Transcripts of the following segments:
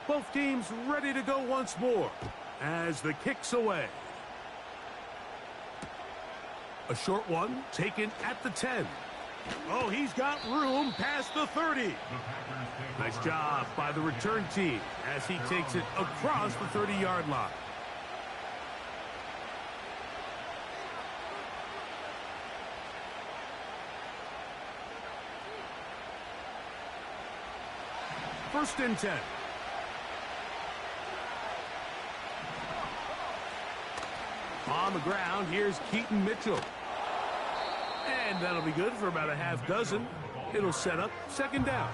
Both teams ready to go once more as the kick's away. A short one taken at the 10. Oh, he's got room past the 30. Nice job by the return team as he takes it across the 30-yard line. First and 10. On the ground, here's Keaton Mitchell. And that'll be good for about a half dozen. It'll set up second down.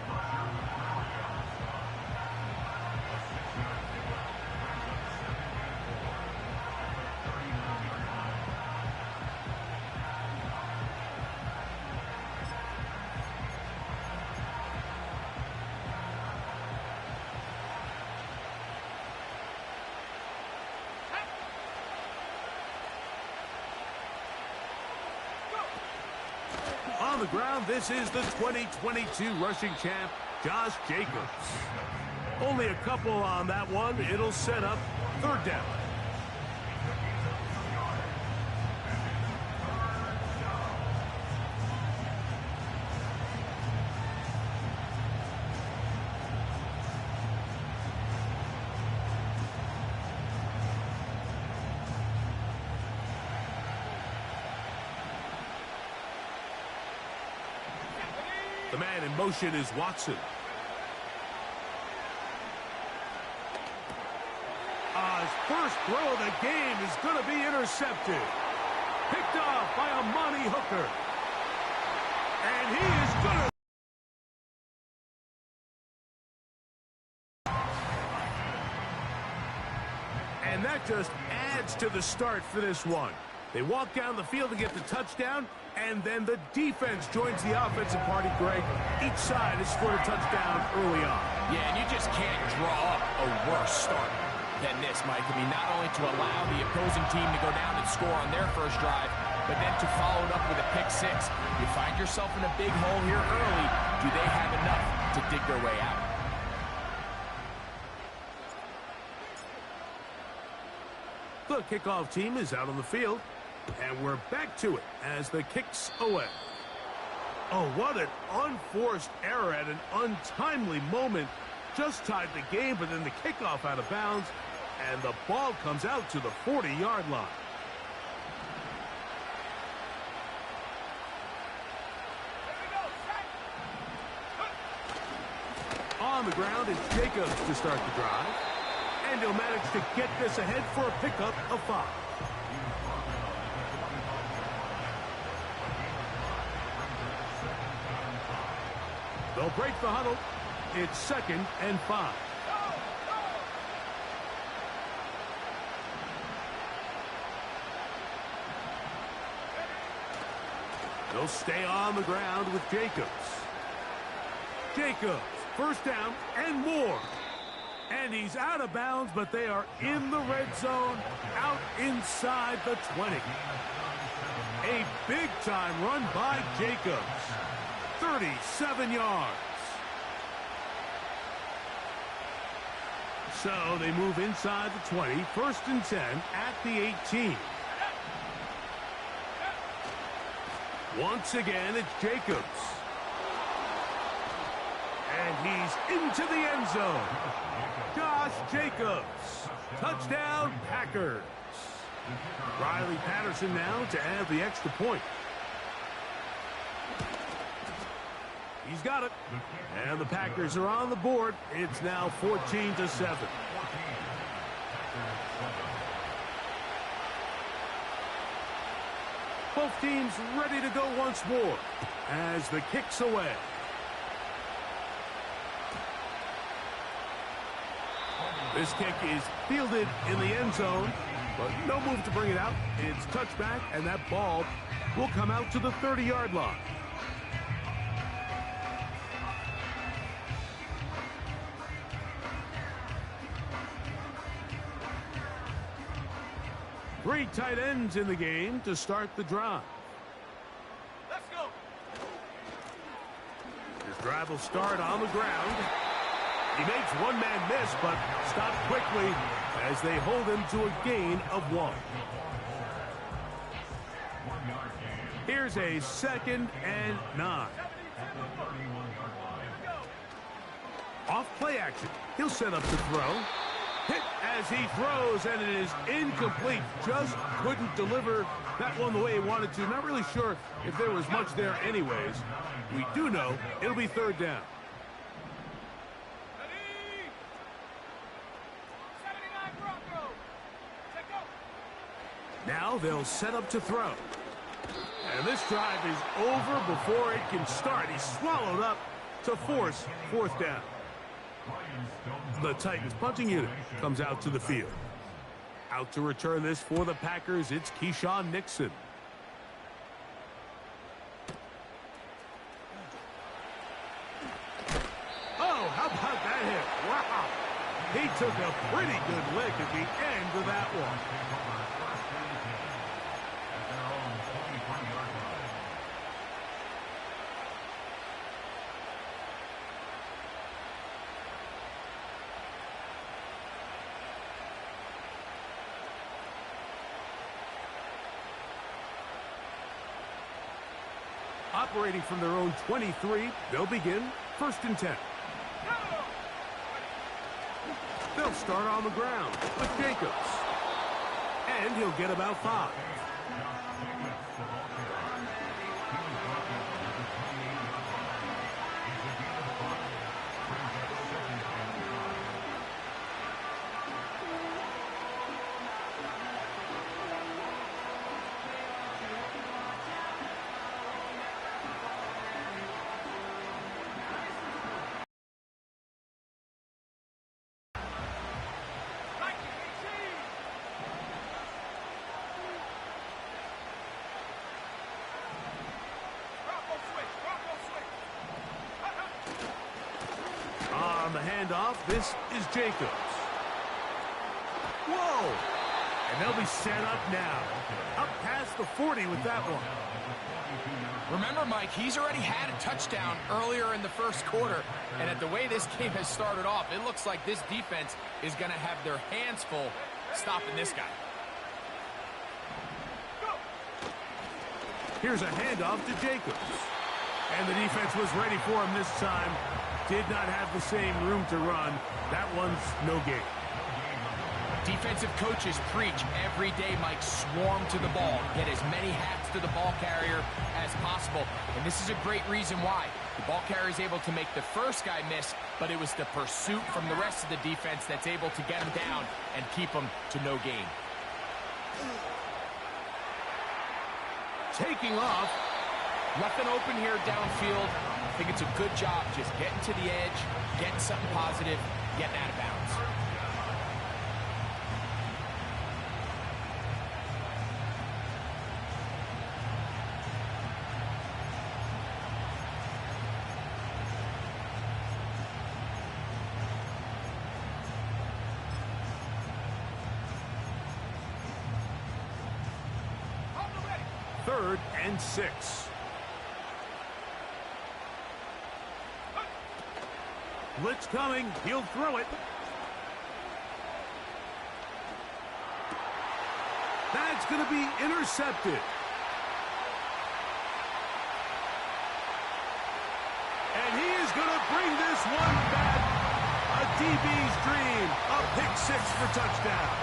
On the ground, this is the 2022 rushing champ, Josh Jacobs. Only a couple on that one. It'll set up third down. The man in motion is Watson. His first throw of the game is going to be intercepted. Picked off by Amani Hooker. And he is going to... And that just adds to the start for this one. They walk down the field to get the touchdown, and then the defense joins the offensive party, Greg. Each side has scored a touchdown early on. Yeah, and you just can't draw up a worse start than this, Mike. I mean, not only to allow the opposing team to go down and score on their first drive, but then to follow it up with a pick six. You find yourself in a big hole here early. Do they have enough to dig their way out? The kickoff team is out on the field. And we're back to it as the kick's away. Oh, what an unforced error at an untimely moment. Just tied the game, but then the kickoff out of bounds. And the ball comes out to the 40-yard line. On the ground is Jacobs to start the drive. And he'll manage to get this ahead for a pickup of 5. They'll break the huddle. It's 2nd and 5. They'll stay on the ground with Jacobs. Jacobs, first down and more. And he's out of bounds, but they are in the red zone, out inside the 20. A big-time run by Jacobs. 37 yards. So they move inside the 20. First and 10 at the 18. Once again, it's Jacobs. And he's into the end zone. Josh Jacobs. Touchdown, Packers. Riley Patterson now to add the extra point. He's got it. And the Packers are on the board. It's now 14-7. Both teams ready to go once more as the kick's away. This kick is fielded in the end zone, but no move to bring it out. It's touchback, and that ball will come out to the 30-yard line. Three tight ends in the game to start the drive. Let's go. This drive will start on the ground. He makes one man miss, but stopped quickly as they hold him to a gain of 1. Here's a 2nd and 9. Off play action. He'll set up to throw. Hit as he throws, and it is incomplete. Just couldn't deliver that one the way he wanted to. Not really sure if there was much there anyways. We do know it'll be 3rd down. Now they'll set up to throw. And this drive is over before it can start. He's swallowed up to force 4th down. The Titans punting unit comes out to the field. Out to return this for the Packers, it's Keyshawn Nixon. Oh, how about that hit? Wow. He took a pretty good lick at the end of that one. Operating from their own 23, they'll begin 1st and 10. They'll start on the ground with Jacobs. And he'll get about 5. On the handoff, this is Jacobs. Whoa! And they'll be set up now. Up past the 40 with that one. Remember, Mike, he's already had a touchdown earlier in the 1st quarter. And at the way this game has started off, it looks like this defense is going to have their hands full stopping this guy. Here's a handoff to Jacobs. And the defense was ready for him this time. Did not have the same room to run. That one's no gain. Defensive coaches preach every day, Mike, swarm to the ball. Get as many hats to the ball carrier as possible. And this is a great reason why. The ball carrier is able to make the first guy miss, but it was the pursuit from the rest of the defense that's able to get him down and keep him to no gain. Taking off. Nothing open here downfield. I think it's a good job just getting to the edge, getting something positive, getting out of bounds. Third and 6. Blitz coming. He'll throw it. That's going to be intercepted. And he is going to bring this one back. A DB's dream. A pick 6 for touchdown.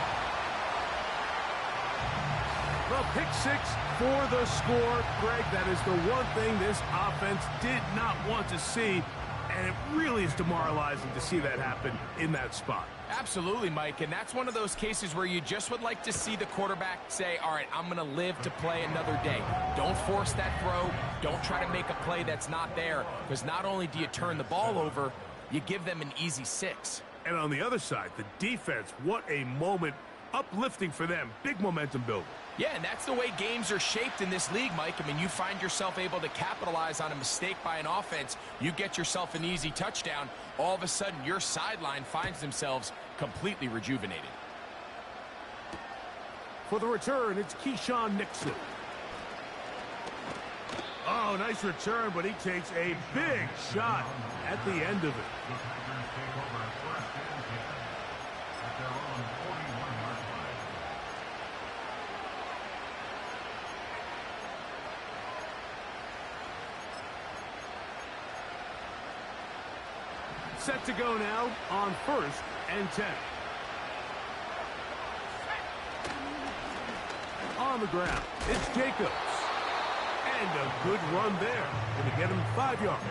Well, pick 6 for the score. Greg, that is the one thing this offense did not want to see. And it really is demoralizing to see that happen in that spot. Absolutely, Mike, and that's one of those cases where you just would like to see the quarterback say, all right, I'm going to live to play another day. Don't force that throw. Don't try to make a play that's not there, because not only do you turn the ball over, you give them an easy 6. And on the other side, the defense, what a moment. Uplifting for them. Big momentum builder. Yeah, and that's the way games are shaped in this league, Mike. I mean, you find yourself able to capitalize on a mistake by an offense. You get yourself an easy touchdown. All of a sudden, your sideline finds themselves completely rejuvenated. For the return, it's Keyshawn Nixon. Oh, nice return, but he takes a big shot at the end of it. Set to go now on 1st and 10. On the ground, it's Jacobs. And a good run there. Going to get him 5 yards.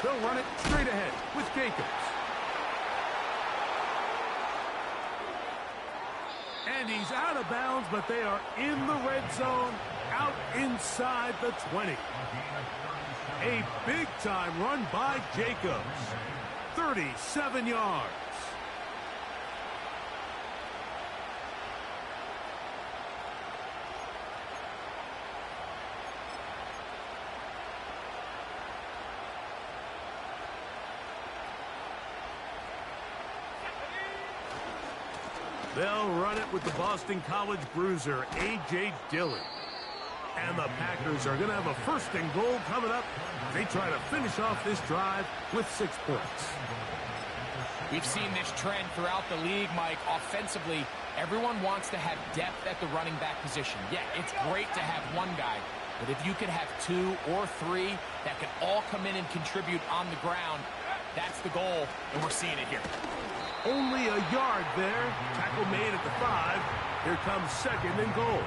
They'll run it straight ahead with Jacobs. And he's out of bounds, but they are in the red zone, out inside the 20. A big-time run by Jacobs. 37 yards. They'll run it with the Boston College bruiser, A.J. Dillon. And the Packers are going to have a 1st and goal coming up. They try to finish off this drive with 6 points. We've seen this trend throughout the league, Mike. Offensively, everyone wants to have depth at the running back position. Yeah, it's great to have one guy, but if you could have 2 or 3 that could all come in and contribute on the ground, that's the goal, and we're seeing it here. Only a yard there. Tackle made at the 5. Here comes 2nd and goal.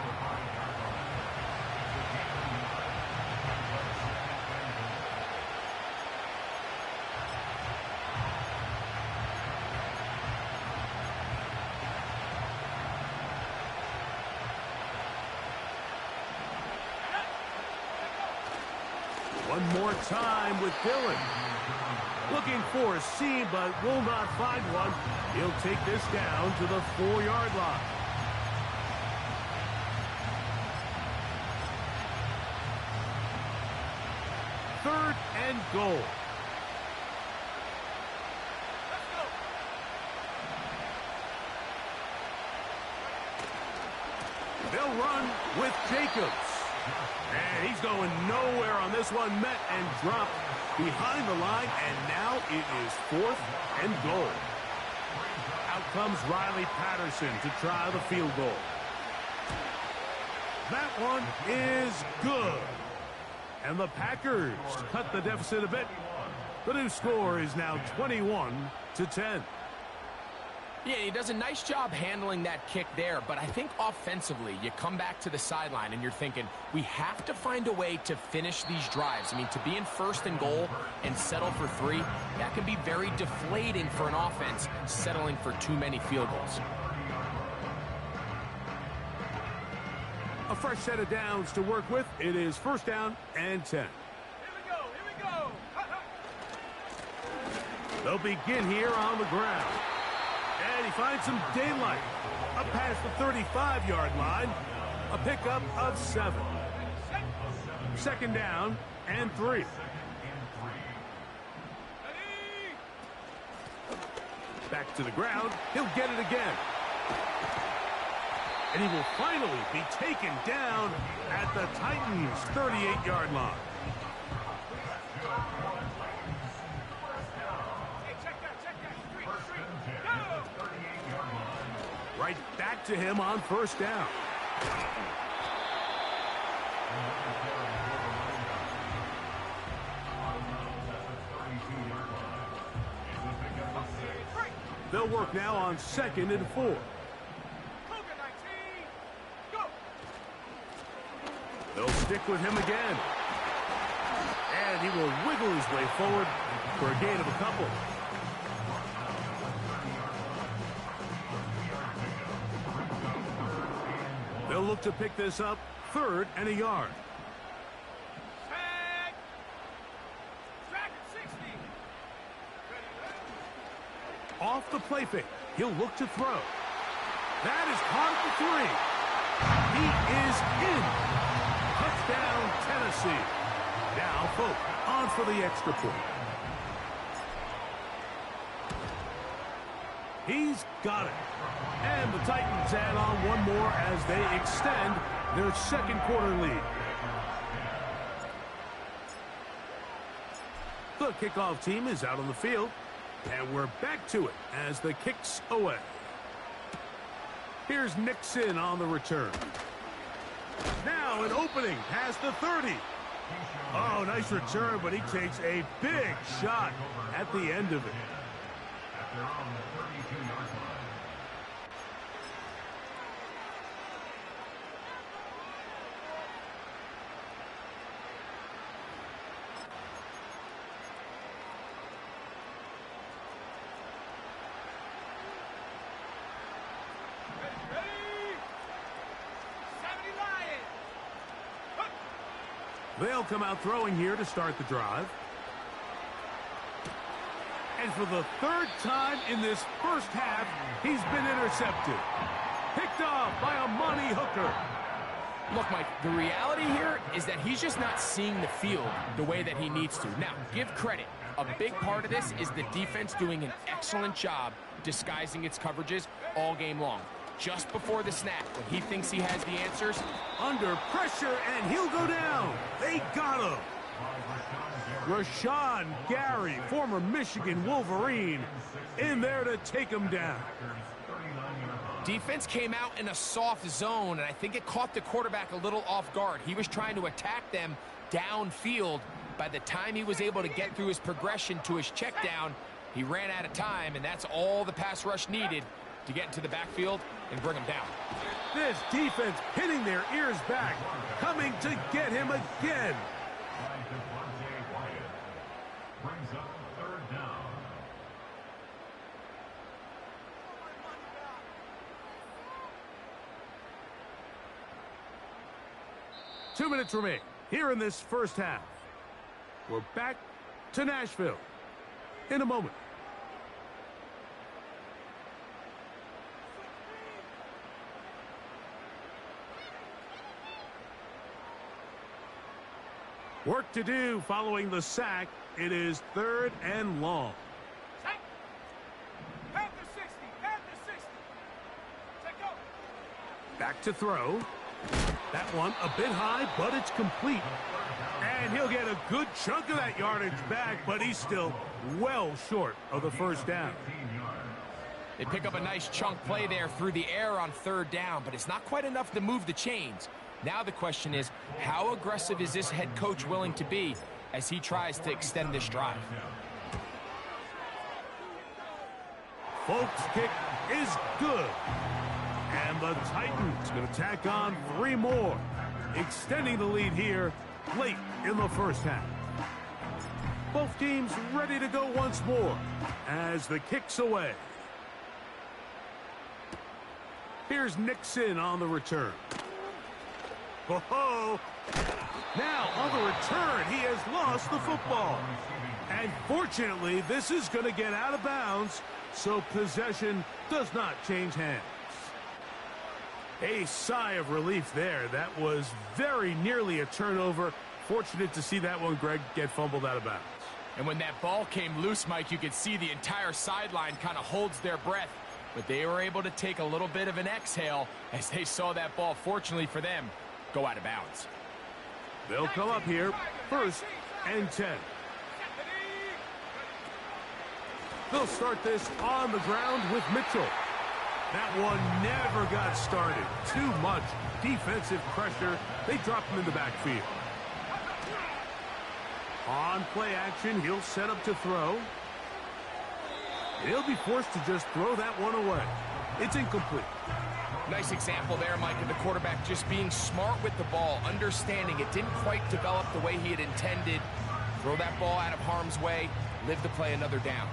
One more time with Dillon. Looking for a seam, but will not find one. He'll take this down to the 4-yard line. Third and goal. Let's go. They'll run with Jacobs. And he's going nowhere on this one. Met and dropped behind the line, and now it is 4th and goal. Out comes Riley Patterson to try the field goal. That one is good. And the Packers cut the deficit a bit. The new score is now 21-10. Yeah, he does a nice job handling that kick there, but I think offensively, you come back to the sideline and you're thinking, we have to find a way to finish these drives. I mean, to be in 1st and goal and settle for 3, that can be very deflating for an offense, settling for too many field goals. A fresh set of downs to work with. It is 1st down and 10. Here we go. Here we go. They'll begin here on the ground. And he finds some daylight. Up past the 35-yard line. A pickup of 7. 2nd down and 3. Back to the ground. He'll get it again. And he will finally be taken down at the Titans' 38-yard line. Right back to him on 1st down. They'll work now on 2nd and 4. They'll stick with him again. And he will wiggle his way forward for a gain of a couple. They'll look to pick this up 3rd and a yard. Off the play fake. He'll look to throw. That is caught at the 3. He is in. Touchdown, Tennessee. Now Folk on for the extra point. He's got it. And the Titans add on one more as they extend their second quarter lead. The kickoff team is out on the field. And we're back to it as the kicks away. Here's Nixon on the return. Now an opening past the 30. Oh, nice return, but he takes a big shot at the end of it. They'll come out throwing here to start the drive. And for the third time in this first half, he's been intercepted. Picked off by Amani Hooker. Look, Mike, the reality here is that he's just not seeing the field the way that he needs to. Now, give credit. A big part of this is the defense doing an excellent job disguising its coverages all game long. Just before the snap, when he thinks he has the answers. Under pressure, and he'll go down. They got him. Rashawn Gary, former Michigan Wolverine, in there to take him down. Defense came out in a soft zone, and I think it caught the quarterback a little off guard. He was trying to attack them downfield. By the time he was able to get through his progression to his check down, he ran out of time, and that's all the pass rush needed to get into the backfield and bring him down. This defense pinning their ears back, coming to get him again. Brings up third down. 2 minutes remain here in this first half. We're back to Nashville in a moment. Work to do following the sack. It is 3rd and long. Panther 60, Panther 60. Take go. Back to throw. That one a bit high, but it's complete. And he'll get a good chunk of that yardage back, but he's still well short of the first down. They pick up a nice chunk play there through the air on 3rd down, but it's not quite enough to move the chains. Now the question is, how aggressive is this head coach willing to be as he tries to extend this drive? Folks' kick is good. And the Titans going to tack on 3 more, extending the lead here late in the first half. Both teams ready to go once more as the kick's away. Here's Nixon on the return. Oh, now on the return, he has lost the football. And fortunately, this is going to get out of bounds, so possession does not change hands. A sigh of relief there. That was very nearly a turnover. Fortunate to see that one, Greg, get fumbled out of bounds. And when that ball came loose, Mike, you could see the entire sideline kind of holds their breath. But they were able to take a little bit of an exhale as they saw that ball, fortunately for them, go out of bounds. They'll come up here, 1st and 10. They'll start this on the ground with Mitchell. That one never got started. Too much defensive pressure. They drop him in the backfield. On play action, he'll set up to throw. He'll be forced to just throw that one away. It's incomplete. Nice example there, Mike, of the quarterback just being smart with the ball, understanding it didn't quite develop the way he had intended. Throw that ball out of harm's way, live to play another down.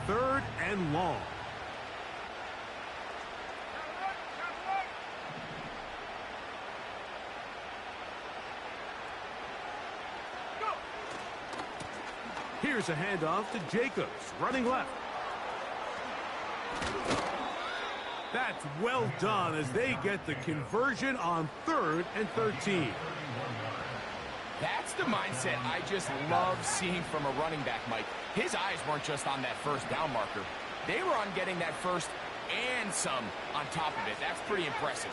3rd and long. Here's a handoff to Jacobs, running left. That's well done as they get the conversion on 3rd and 13. That's the mindset I just love seeing from a running back, Mike. His eyes weren't just on that first down marker. They were on getting that first and some on top of it. That's pretty impressive.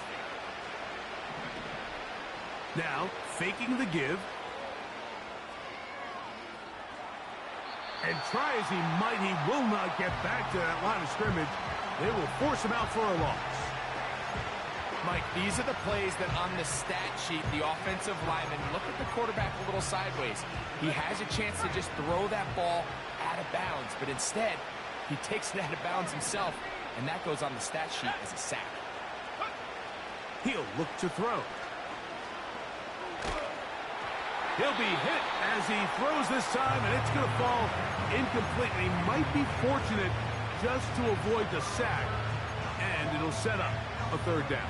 Now, faking the give. And try as he might, he will not get back to that line of scrimmage. They will force him out for a loss. Mike, these are the plays that on the stat sheet, the offensive lineman, look at the quarterback a little sideways. He has a chance to just throw that ball out of bounds, but instead, he takes it out of bounds himself, and that goes on the stat sheet as a sack. He'll look to throw. He'll be hit as he throws this time, and it's going to fall incomplete. He might be fortunate just to avoid the sack, and it'll set up a 3rd down.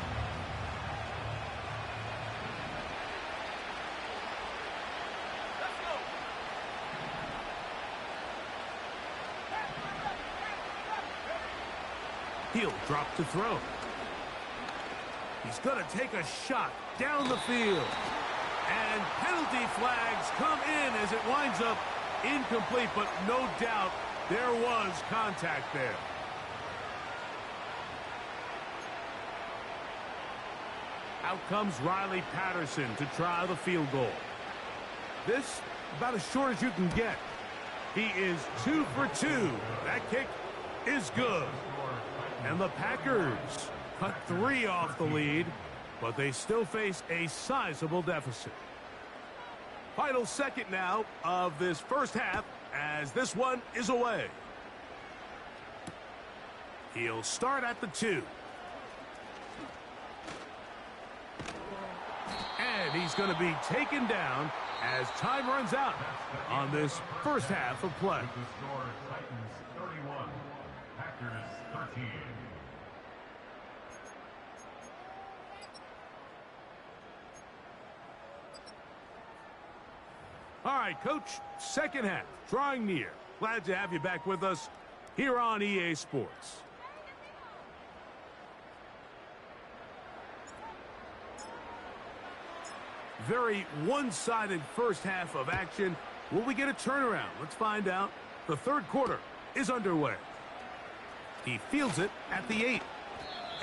He'll drop to throw. He's going to take a shot down the field. And penalty flags come in as it winds up incomplete, but no doubt there was contact there. Out comes Riley Patterson to try the field goal. This about as short as you can get. He is 2 for 2. That kick is good. And the Packers cut 3 off the lead, but they still face a sizable deficit. Final second now of this first half as this one is away. He'll start at the 2. And he's going to be taken down as time runs out on this first half of play. The score, Titans 31, Packers 13. All right, Coach, second half, drawing near. Glad to have you back with us here on EA Sports. Very one-sided first half of action. Will we get a turnaround? Let's find out. The 3rd quarter is underway. He fields it at the 8.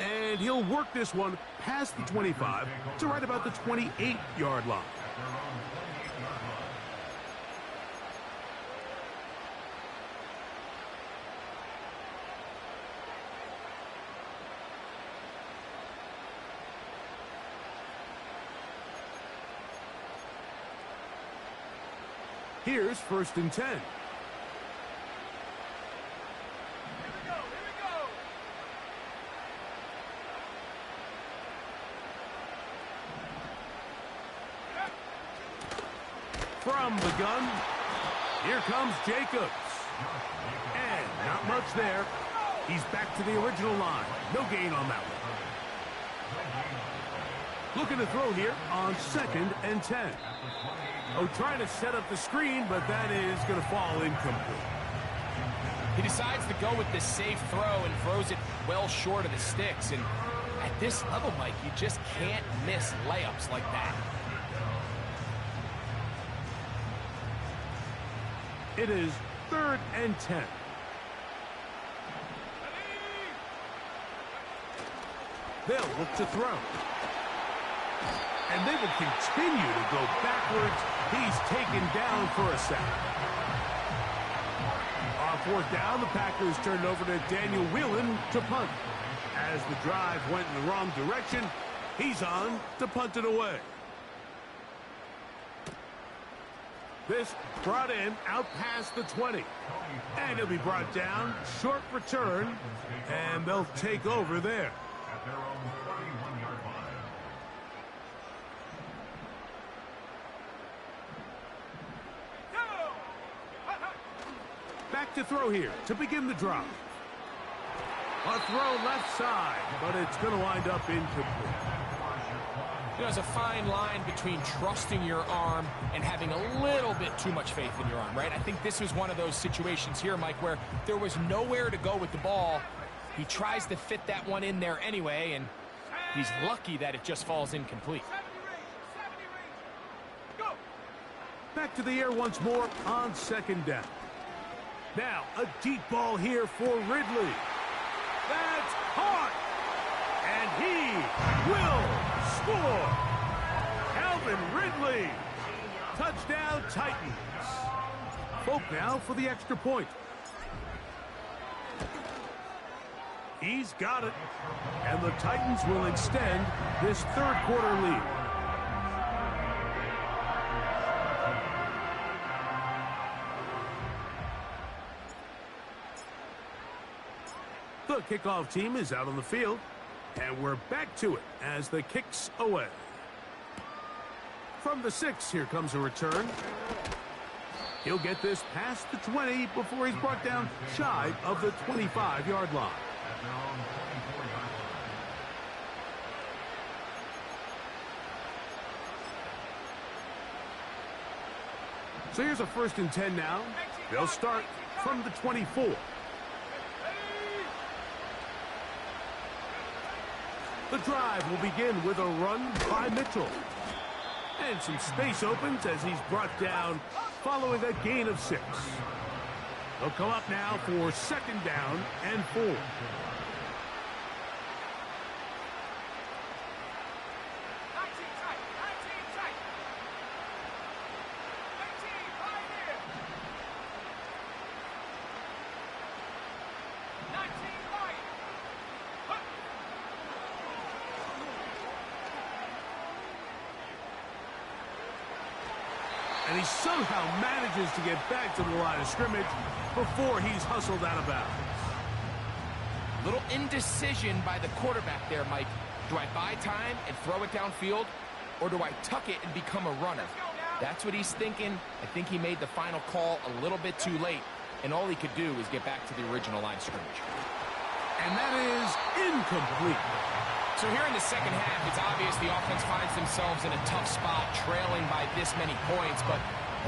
And he'll work this one past the 25 to right about the 28-yard line. Here's 1st and 10. Here we go. From the gun, here comes Jacobs. And not much there. He's back to the original line. No gain on that one. Looking to throw here on 2nd and 10. Oh, trying to set up the screen, but that is going to fall incomplete. He decides to go with this safe throw and throws it well short of the sticks. And at this level, Mike, you just can't miss layups like that. It is 3rd and 10. They'll look to throw. And they will continue to go backwards. He's taken down for a sack. On 4th down, the Packers turned over to Daniel Whelan to punt. As the drive went in the wrong direction, he's on to punt it away. This brought in out past the 20. And he'll be brought down, short return, and they'll take over there. At their own 31-yard line. Back to throw here to begin the drive. A throw left side, but it's going to wind up incomplete. There's a fine line between trusting your arm and having a little bit too much faith in your arm, right? I think this was one of those situations here, Mike, where there was nowhere to go with the ball, He tries to fit that one in there anyway, and he's lucky that it just falls incomplete. 70 range. Go. Back to the air once more on second down. Now, a deep ball here for Ridley. That's caught. And he will score. Calvin Ridley. Touchdown, Titans. Folk now for the extra point. He's got it. And the Titans will extend this third quarter lead. The kickoff team is out on the field, and we're back to it as the kicks away. From the 6, here comes a return. He'll get this past the 20 before he's brought down shy of the 25-yard line. So here's a 1st and 10 now. They'll start from the 24. The drive will begin with a run by Mitchell. And some space opens as he's brought down following a gain of 6. They'll come up now for 2nd down and 4. 19 tight. 19 tight. 19 right here. 19 right. And he somehow manages to get back to the line of scrimmage before he's hustled out of bounds. Little indecision by the quarterback there, Mike. Do I buy time and throw it downfield, or do I tuck it and become a runner? That's what he's thinking. I think he made the final call a little bit too late, and all he could do is get back to the original line of scrimmage. And that is incomplete. So here in the second half, it's obvious the offense finds themselves in a tough spot, trailing by this many points. But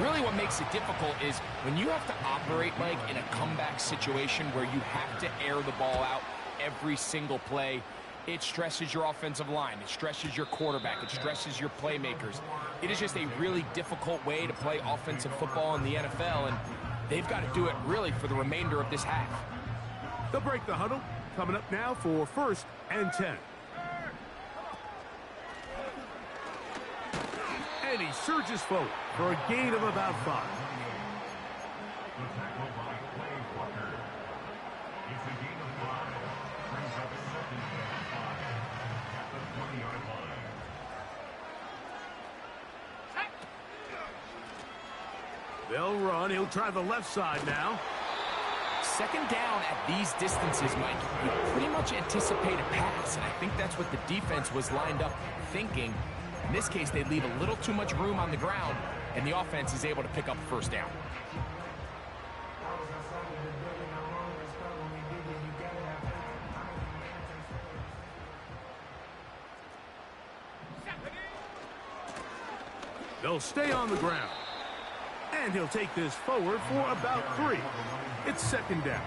really what makes it difficult is when you have to operate, Mike, in a comeback situation where you have to air the ball out every single play, it stresses your offensive line. It stresses your quarterback. It stresses your playmakers. It is just a really difficult way to play offensive football in the NFL, and they've got to do it really for the remainder of this half. They'll break the huddle. Coming up now for 1st and 10. And he surges forward for a gain of about 5. The tackle by Clay Walker. It's a gain of 5. Brings up 2nd and 5 at the 20-yard line. They'll run. He'll try the left side now. 2nd down at these distances, Mike, you pretty much anticipate a pass, and I think that's what the defense was lined up thinking. In this case, they leave a little too much room on the ground, and the offense is able to pick up 1st down. They'll stay on the ground. And he'll take this forward for about 3. It's 2nd down.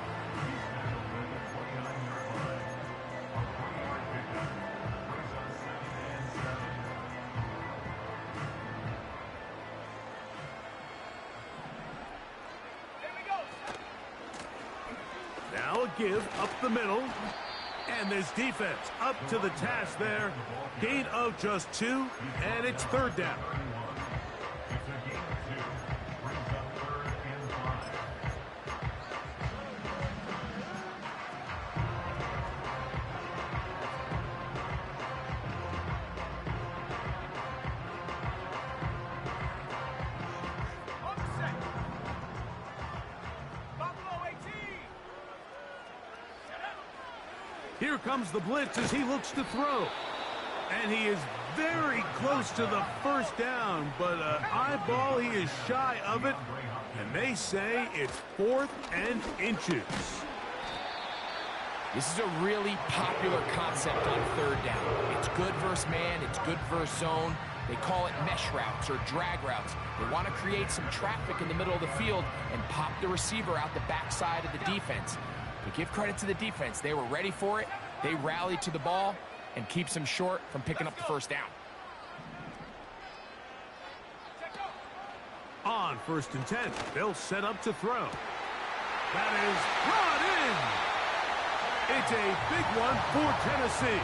Now a give up the middle. And this defense up to the task there. Gain of just 2, and it's 3rd down. It's a gain of 2. Brings up 3rd and 5. On the set. Buffalo 18. Set up. Here comes the blitz as he looks to throw. And he is very close to the 1st down, but eyeball, he is shy of it. And they say it's 4th and inches. This is a really popular concept on 3rd down. It's good versus man, it's good versus zone. They call it mesh routes or drag routes. They want to create some traffic in the middle of the field and pop the receiver out the backside of the defense. But give credit to the defense. They were ready for it. They rallied to the ball and keeps them short from picking up the first down. On 1st and 10, they'll set up to throw. That is brought in. It's a big one for Tennessee.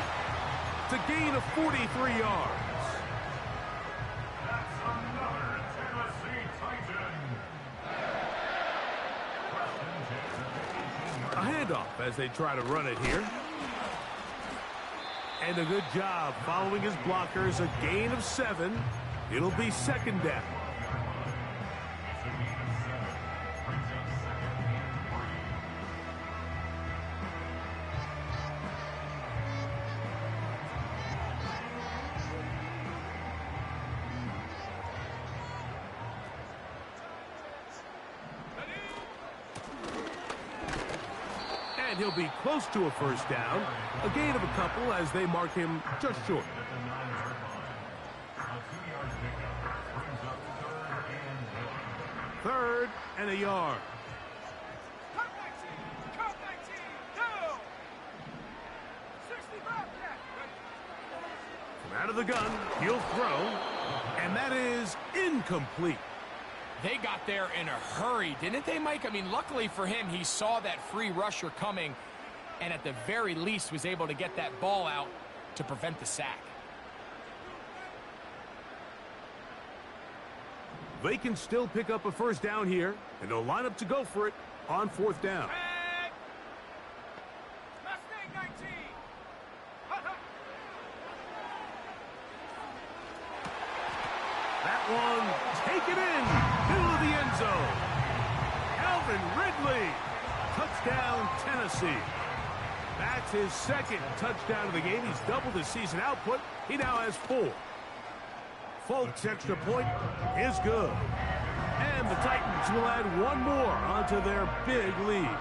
It's a gain of 43 yards. That's another Tennessee Titan. A handoff as they try to run it here. And a good job following his blockers. A gain of 7. It'll be 2nd down. And he'll be close to a first down. A gain of a couple as they mark him just short. Third and a yard. Cut 19! Cut 19! Down! 60 back! From out of the gun, he'll throw. And that is incomplete. They got there in a hurry, didn't they, Mike? I mean, luckily for him, he saw that free rusher coming and at the very least was able to get that ball out to prevent the sack. They can still pick up a first down here, and they'll line up to go for it on 4th down. Mustang 19! That one taken in, middle of the end zone. Calvin Ridley, touchdown Tennessee. That's his 2nd touchdown of the game. He's doubled his season output. He now has 4. Folks' extra point is good. And the Titans will add one more onto their big lead.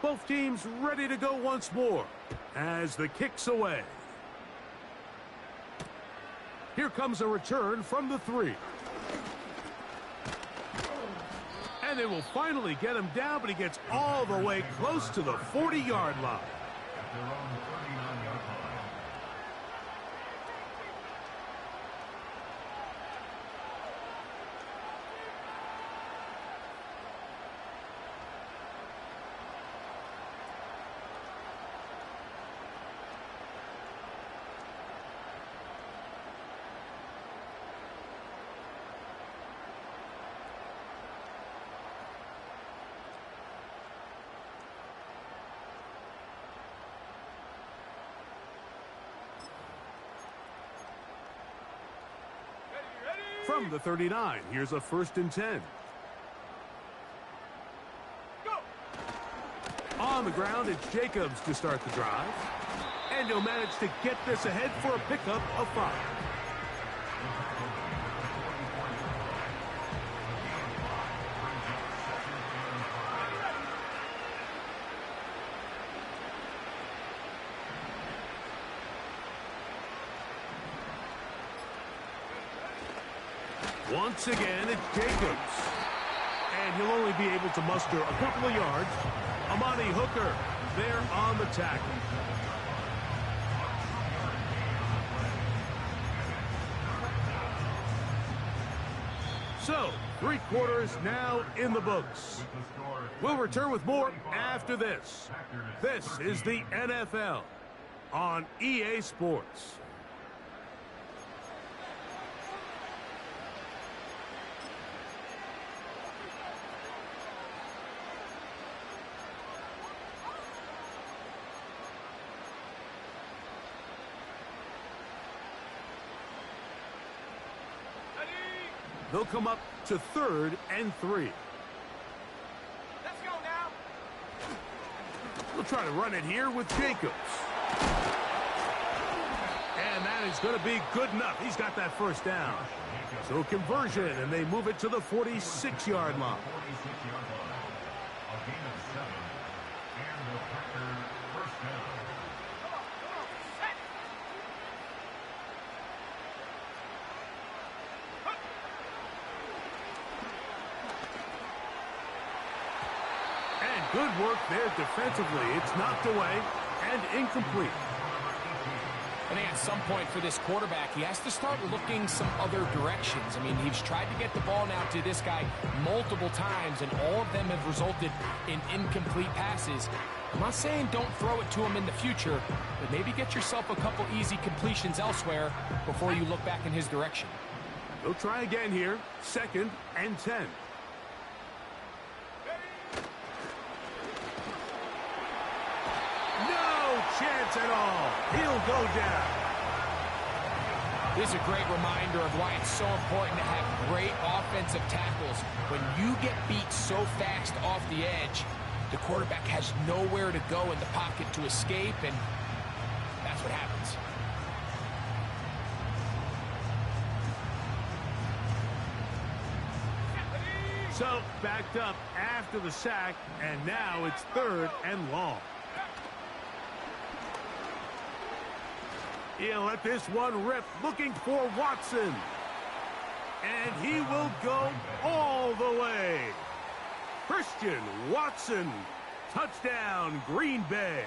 Both teams ready to go once more as the kick's away. Here comes a return from the 3. And they will finally get him down, but he gets all the way close to the 40-yard line. From the 39, here's a 1st and 10. Go! On the ground, it's Jacobs to start the drive. And he'll manage to get this ahead for a pickup of 5. Once again, it's Jacobs. And he'll only be able to muster a couple of yards. Amani Hooker there on the tackle. So, 3 quarters now in the books. We'll return with more after this. This is the NFL on EA Sports. They'll come up to 3rd and 3. Let's go now! We'll try to run it here with Jacobs. And that is going to be good enough. He's got that first down. So conversion, and they move it to the 46-yard line. A gain of 7. And the Packers first down. Set! Good work there defensively. It's knocked away and incomplete. I think at some point for this quarterback, he has to start looking some other directions. I mean, he's tried to get the ball now to this guy multiple times, and all of them have resulted in incomplete passes. I'm not saying don't throw it to him in the future, but maybe get yourself a couple easy completions elsewhere before you look back in his direction. He'll try again here. 2nd and 10. Chance at all. He'll go down. This is a great reminder of why it's so important to have great offensive tackles. When you get beat so fast off the edge, the quarterback has nowhere to go in the pocket to escape, and that's what happens. So, backed up after the sack, and now it's 3rd and long. He'll let this one rip, looking for Watson. And he will go all the way. Christian Watson, touchdown, Green Bay.